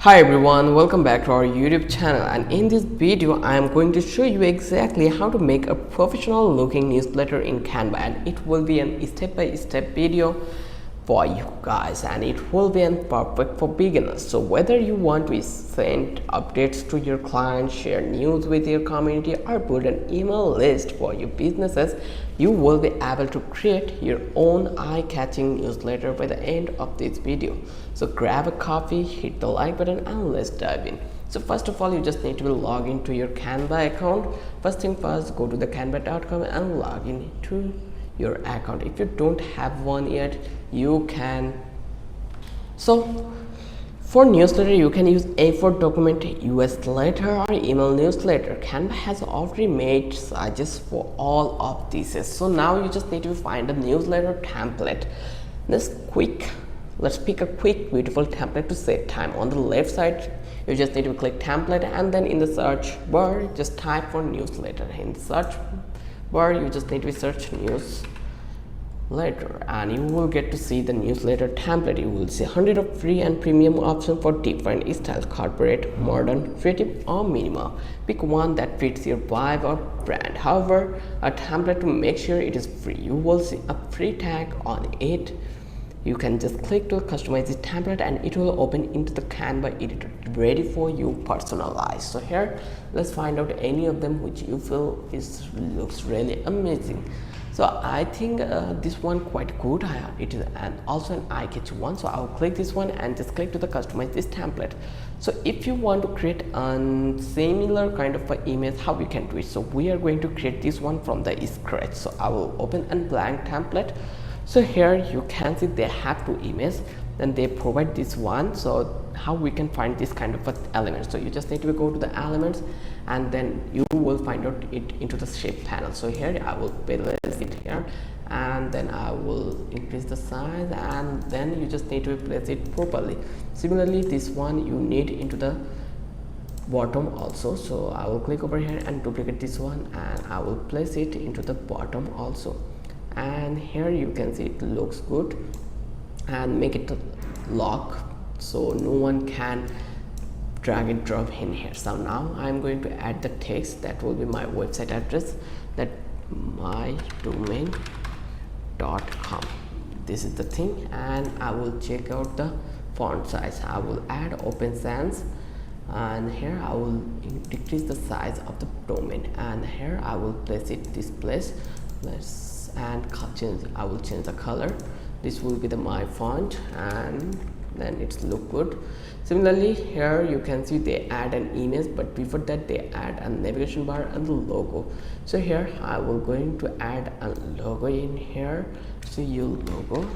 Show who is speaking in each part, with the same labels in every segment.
Speaker 1: Hi everyone, welcome back to our YouTube channel, and in this video I am going to show you exactly how to make a professional looking newsletter in Canva, and it will be a step-by-step video for you guys, and it will be perfect for beginners. So whether you want to send updates to your clients, share news with your community, or build an email list for your businesses, you will be able to create your own eye-catching newsletter by the end of this video. So grab a coffee, hit the like button, and let's dive in. So first of all, you just need to log into your Canva account. First thing first, go to the canva.com and log in to your account. If you don't have one yet, you can. So for newsletter, you can use A4 document, US letter, or email newsletter. Canva has already made sizes for all of these. So now you just need to find a newsletter template. Let's pick a quick beautiful template to save time. On the left side, you just need to click template, and then in the search bar just type for newsletter. In the search bar you just need to search newsletter, and you will get to see the newsletter template. You will see 100 of free and premium options for different styles: corporate, modern, creative, or minimal. Pick one that fits your vibe or brand. However, a template to make sure it is free. You will see a free tag on it. You can just click to customize the template, and it will open into the Canva editor ready for you personalized. So here, let's find out any of them which you feel looks really amazing. So I think this one quite good. It is also an eye-catching one, so I'll click this one and just click to the customize this template. So if you want to create a similar kind of an image, how you can do it? So we are going to create this one from the scratch. So I will open a blank template. So here you can see they have two images, then they provide this one. So how we can find this kind of element? So you just need to go to the elements, and then you will find out it into the shape panel. So here I will place it here, and then I will increase the size, and then you just need to place it properly. Similarly, this one you need into the bottom also. So I will click over here and duplicate this one, and I will place it into the bottom also. And here you can see it looks good, and make it lock so no one can drag and drop in here. So now I'm going to add the text that will be my website address, that mydomain.com. This is the thing, and I will check out the font size. I will add Open Sans, and here I will decrease the size of the domain, and here I will place it this place. I will change the color. This will be my font, and then it's look good. Similarly, here you can see they add an image, but before that they add a navigation bar and the logo. So here I will going to add a logo in here. So your logo.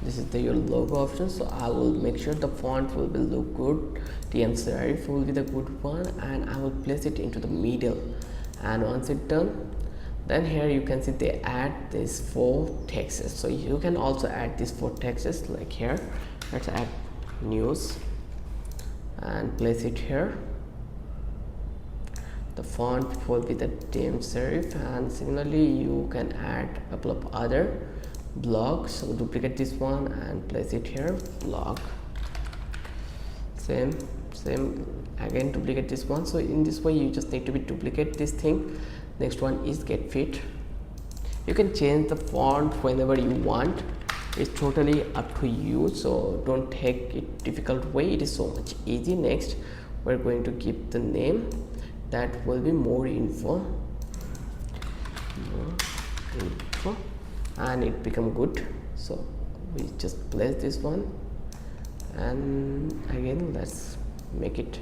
Speaker 1: This is your logo option. So I will make sure the font will be look good. TM serif will be the good one, and I will place it into the middle. And once it's done, then here you can see they add these 4 texts. So you can also add these 4 texts, like here. Let's add news and place it here. The font will be the TM serif, and similarly you can add a couple of other blog. So duplicate this one and place it here, blog. Same again, duplicate this one. So in this way you just need to duplicate this thing. Next one is get fit. You can change the font whenever you want. It's totally up to you, so don't take it difficult way. It is so much easy. Next, we're going to give the name that will be more info, and it become good. So we just place this one, and again let's make it,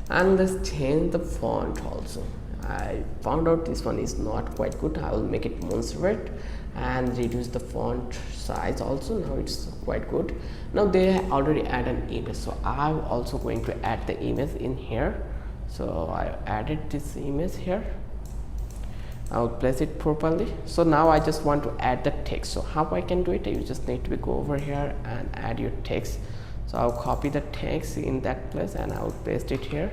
Speaker 1: and let's change the font also. I found out this one is not quite good. I will make it Montserrat and reduce the font size also. Now it's quite good. Now they already add an image, so I'm also going to add the image in here. So I added this image here. I will place it properly. So now I just want to add the text. So how I can do it? You just need to go over here and add your text. So I'll copy the text in that place, and I will paste it here,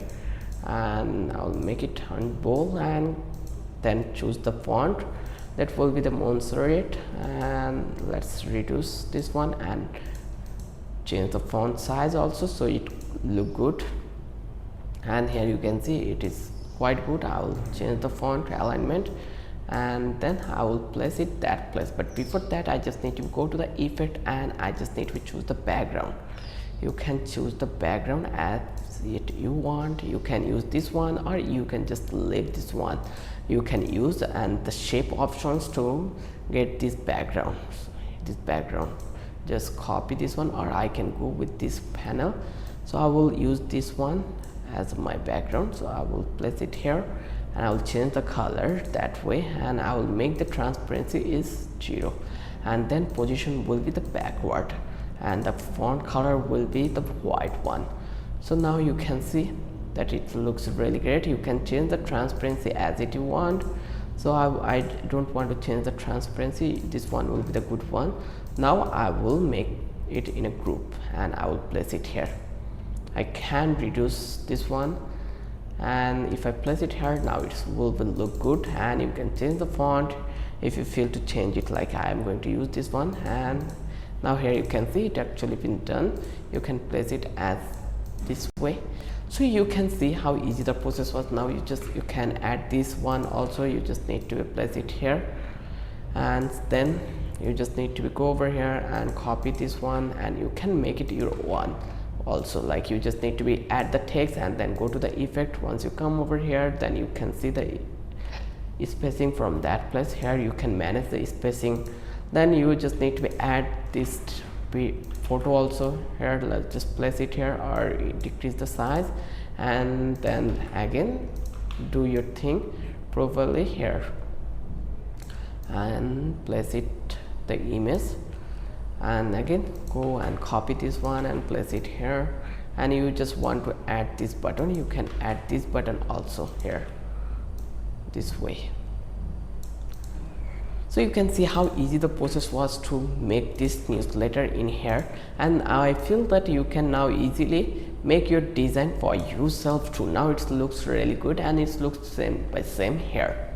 Speaker 1: and I'll make it on bold and then choose the font. That will be the Montserrat, and let's reduce this one and change the font size also so it look good. And here you can see it is quite good. I will change the font alignment and then I will place it that place. But before that, I just need to go to the effect and I just need to choose the background. You can choose the background as it you want. You can use this one or you can just leave this one. You can use and the shape options to get this background. Just copy this one, or I can go with this panel. So I will use this one as my background, so I will place it here and I will change the color that way, and I will make the transparency is 0, and then position will be the backward and the font color will be the white one. So now you can see that it looks really great. You can change the transparency as it you want. So I don't want to change the transparency. This one will be the good one. Now I will make it in a group and I will place it here. I can reduce this one, and if I place it here, now it will look good. And you can change the font if you feel to change it, like I am going to use this one. And now here you can see it actually been done. You can place it as this way, so you can see how easy the process was. Now you can add this one also. You just need to place it here, and then you just need to go over here and copy this one, and you can make it your own also. Like you just need to add the text and then go to the effect. Once you come over here, then you can see the spacing from that place. Here you can manage the spacing. Then you just need to add this photo also here. Let's just place it here or decrease the size, and then again do your thing properly here and place it the image, and again go and copy this one and place it here. And you just want to add this button, you can add this button also here this way. So you can see how easy the process was to make this newsletter in here, and I feel that you can now easily make your design for yourself too. Now it looks really good and it looks same by same here.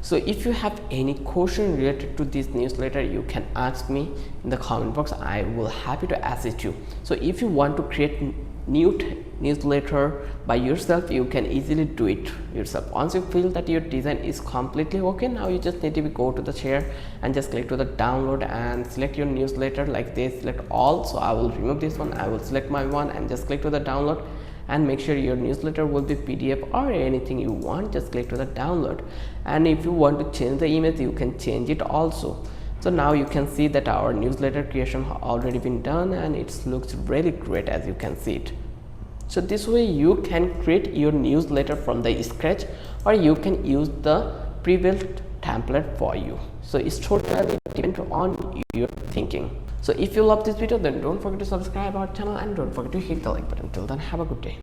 Speaker 1: So if you have any question related to this newsletter, you can ask me in the comment box. I will happy to assist you. So if you want to create new newsletter by yourself, you can easily do it yourself. Once you feel that your design is completely okay, now you just need to go to the share and just click to the download and select your newsletter like this. Select all. So I will remove this one, I will select my one and just click to the download, and make sure your newsletter will be PDF or anything you want. Just click to the download, and if you want to change the image, you can change it also. So now you can see that our newsletter creation already been done, and it looks really great as you can see it. So this way you can create your newsletter from the scratch, or you can use the pre-built template for you. So it's totally depend on your thinking. So if you love this video, then don't forget to subscribe our channel and don't forget to hit the like button. Till then, have a good day.